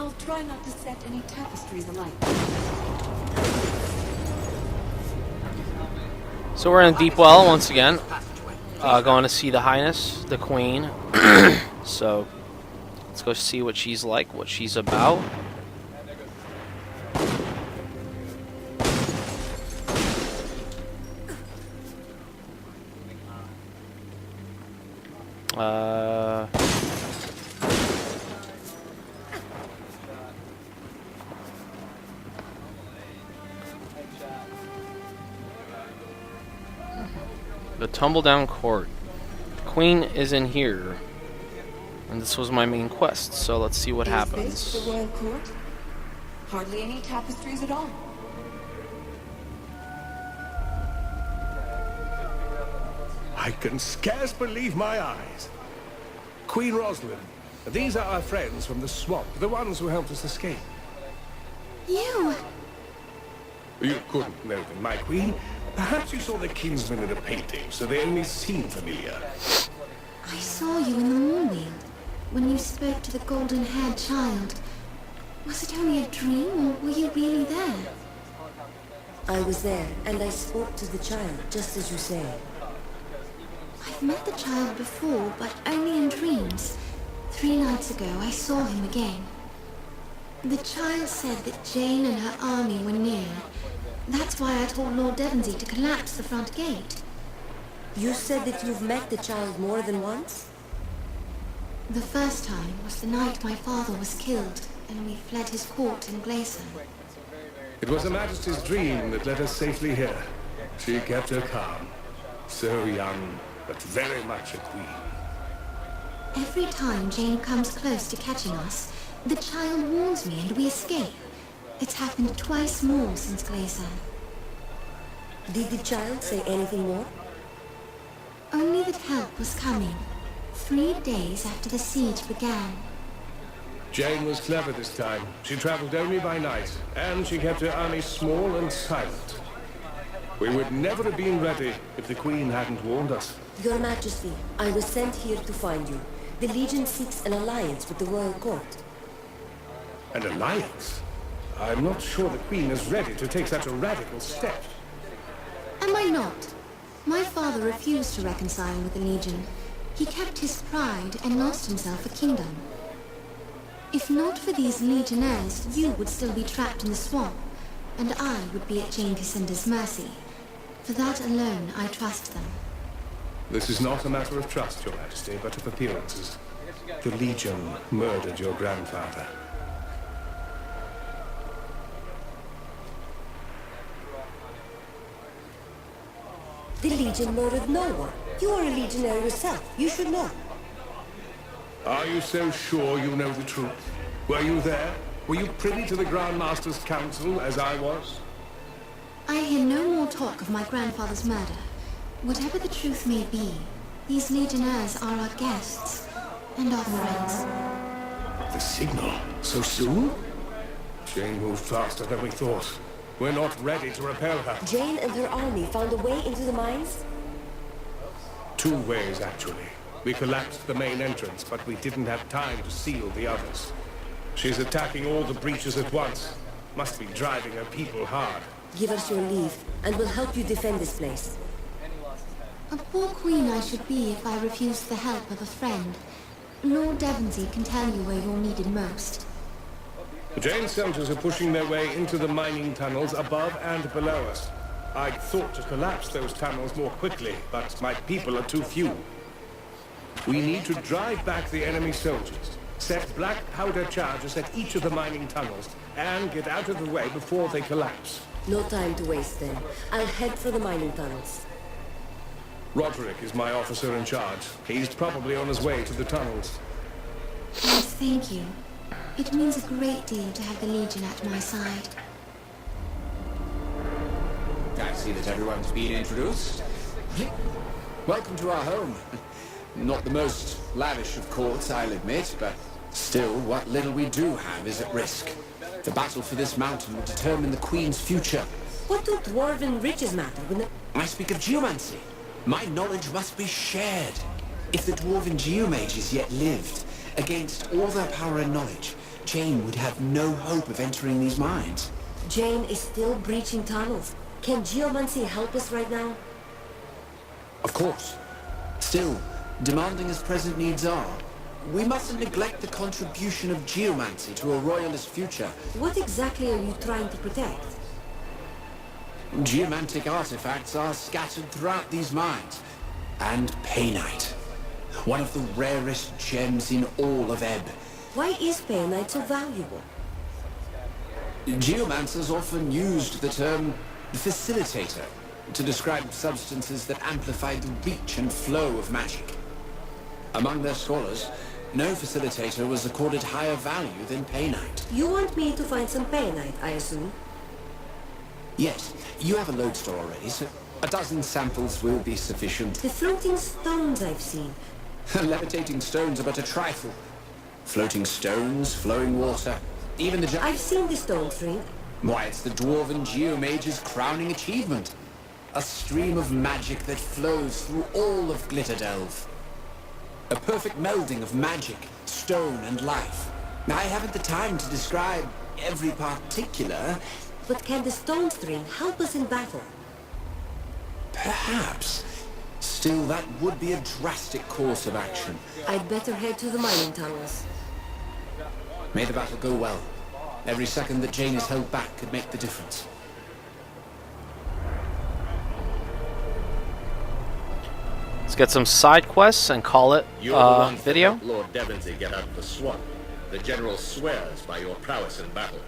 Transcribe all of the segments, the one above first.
I'll try not to set any tapestries alight. So we're in Deep Well once again. Going to see the Highness, the Queen. So let's go see what she's like, what she's about. The Tumbledown Court. The Queen is in here. And this was my main quest, so let's see what happens. Is this the royal court? Hardly any tapestries at all. I can scarce believe my eyes. Queen Rosalind, these are our friends from the swamp, the ones who helped us escape. You! You couldn't know them, my queen. Perhaps you saw the kinsmen in a painting, so they only seem familiar. I saw you in the morning, when you spoke to the golden-haired child. Was it only a dream, or were you really there? I was there, and I spoke to the child, just as you say. I've met the child before, but only in dreams. 3 nights ago, I saw him again. The child said that Jane and her army were near. That's why I told Lord Devonsey to collapse the front gate. You said that you've met the child more than once? The first time was the night my father was killed, and we fled his court in Glacier. It was Her Majesty's dream that led us safely here. She kept her calm. So young, but very much a queen. Every time Jane comes close to catching us, the child warns me and we escape. It's happened twice more since Glacier. Did the child say anything more? Only that help was coming. 3 days after the siege began. Jane was clever this time. She traveled only by night, and she kept her army small and silent. We would never have been ready if the Queen hadn't warned us. Your Majesty, I was sent here to find you. The Legion seeks an alliance with the royal court. An alliance? I'm not sure the Queen is ready to take such a radical step. Am I not? My father refused to reconcile with the Legion. He kept his pride and lost himself a kingdom. If not for these Legionnaires, you would still be trapped in the swamp, and I would be at Jane Cassinda's mercy. For that alone, I trust them. This is not a matter of trust, Your Majesty, but of appearances. The Legion murdered your grandfather. The Legion murdered no one. You are a Legionnaire yourself. You should know. Are you so sure you know the truth? Were you there? Were you privy to the Grand Master's council, as I was? I hear no more talk of my grandfather's murder. Whatever the truth may be, these Legionnaires are our guests and our friends. The signal? So soon? Jane moved faster than we thought. We're not ready to repel her. Jane and her army found a way into the mines? 2 ways, actually. We collapsed the main entrance, but we didn't have time to seal the others. She's attacking all the breaches at once. Must be driving her people hard. Give us your leave, and we'll help you defend this place. A poor queen I should be if I refused the help of a friend. Lord Devonsey can tell you where you're needed most. Jane's soldiers are pushing their way into the mining tunnels above and below us. I'd thought to collapse those tunnels more quickly, but my people are too few. We need to drive back the enemy soldiers, set black powder charges at each of the mining tunnels, and get out of the way before they collapse. No time to waste then. I'll head for the mining tunnels. Roderick is my officer in charge. He's probably on his way to the tunnels. Yes, thank you. It means a great deal to have the Legion at my side. I see that everyone's been introduced. Welcome to our home. Not the most lavish of courts, I'll admit, but still, what little we do have is at risk. The battle for this mountain will determine the Queen's future. What do dwarven riches matter when I speak of geomancy. My knowledge must be shared. If the dwarven geomages yet lived, against all their power and knowledge, Jane would have no hope of entering these mines. Jane is still breaching tunnels. Can geomancy help us right now? Of course. Still, demanding as present needs are, we mustn't neglect the contribution of geomancy to a royalist future. What exactly are you trying to protect? Geomantic artifacts are scattered throughout these mines. And painite, one of the rarest gems in all of Ebb. Why is painite so valuable? Geomancers often used the term facilitator to describe substances that amplify the reach and flow of magic. Among their scholars, no facilitator was accorded higher value than painite. You want me to find some painite, I assume? Yes, you have a lodestore already, so a dozen samples will be sufficient. The floating stones I've seen. Levitating stones are but a trifle. Floating stones, flowing water, even the I've seen the stone ring. Why, it's the Dwarven Geomage's crowning achievement. A stream of magic that flows through all of Glitterdelve. A perfect melding of magic, stone, and life. I haven't the time to describe every particular. But can the stone string help us in battle? Perhaps. Still, that would be a drastic course of action. I'd better head to the mining tunnels. May the battle go well. Every second that Jane is held back could make the difference. Let's get some side quests and call it video. Lord Devonsey get out of the swamp. The general swears by your prowess in battle.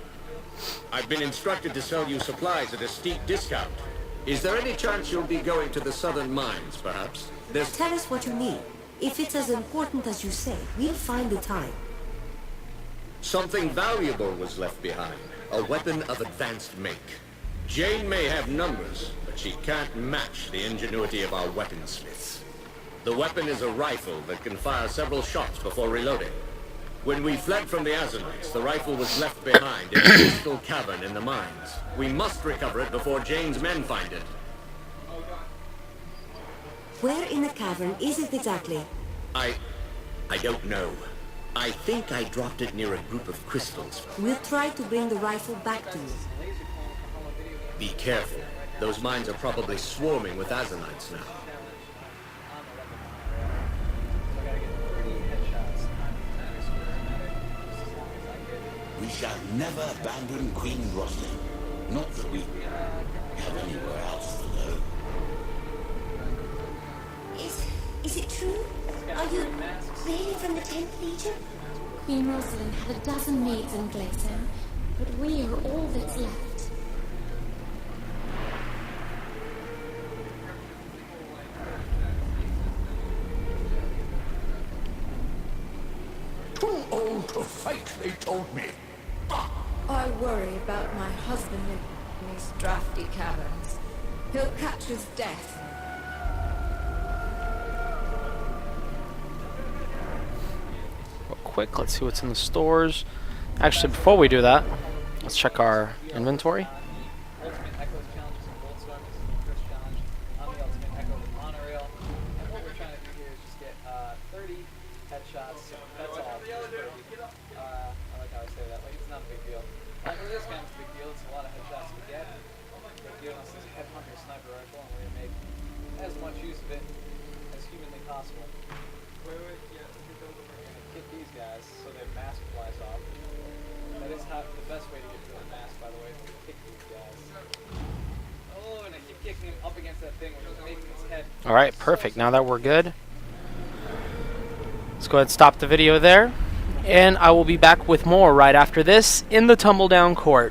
I've been instructed to sell you supplies at a steep discount. Is there any chance you'll be going to the southern mines, perhaps? Tell us what you need. If it's as important as you say, we'll find the time. Something valuable was left behind. A weapon of advanced make. Jane may have numbers, but she can't match the ingenuity of our weaponsmiths. The weapon is a rifle that can fire several shots before reloading. When we fled from the Azanites, the rifle was left behind in a crystal cavern in the mines. We must recover it before Jane's men find it. Where in the cavern is it exactly? I don't know. I think I dropped it near a group of crystals. We'll try to bring the rifle back to you. Be careful. Those mines are probably swarming with Azanites now. We shall never abandon Queen Rosalind. Not that we have anywhere else to go. Is it true? Are you really from the 10th Legion? Queen Rosalind had a dozen maids in Glayton, but we are all that's left. Too old to fight, they told me. I worry about my husband in these drafty caverns. He'll catch his death. Real quick, let's see what's in the stores. Actually, before we do that, let's check our inventory. Ultimate Echoes challenges and Gold Storm. This is the first challenge on the Ultimate Echo with Monorail. And what we're trying to do here is just get 30 headshots. That's all. I like how I say that. Like, it's not a big deal. For this game, it's a big deal. It's a lot of headshots to get. They're giving us this Headhunter sniper rifle, and we're going to make as much use of it as humanly possible. We're going to kick these guys so their mask flies off. That is the best way to get rid of the mask, by the way, is to kick these guys. Oh, and I keep kicking him up against that thing, which is making his head. Alright, perfect. Now that we're good, let's go ahead and stop the video there. And I will be back with more right after this in the Tumbledown Court.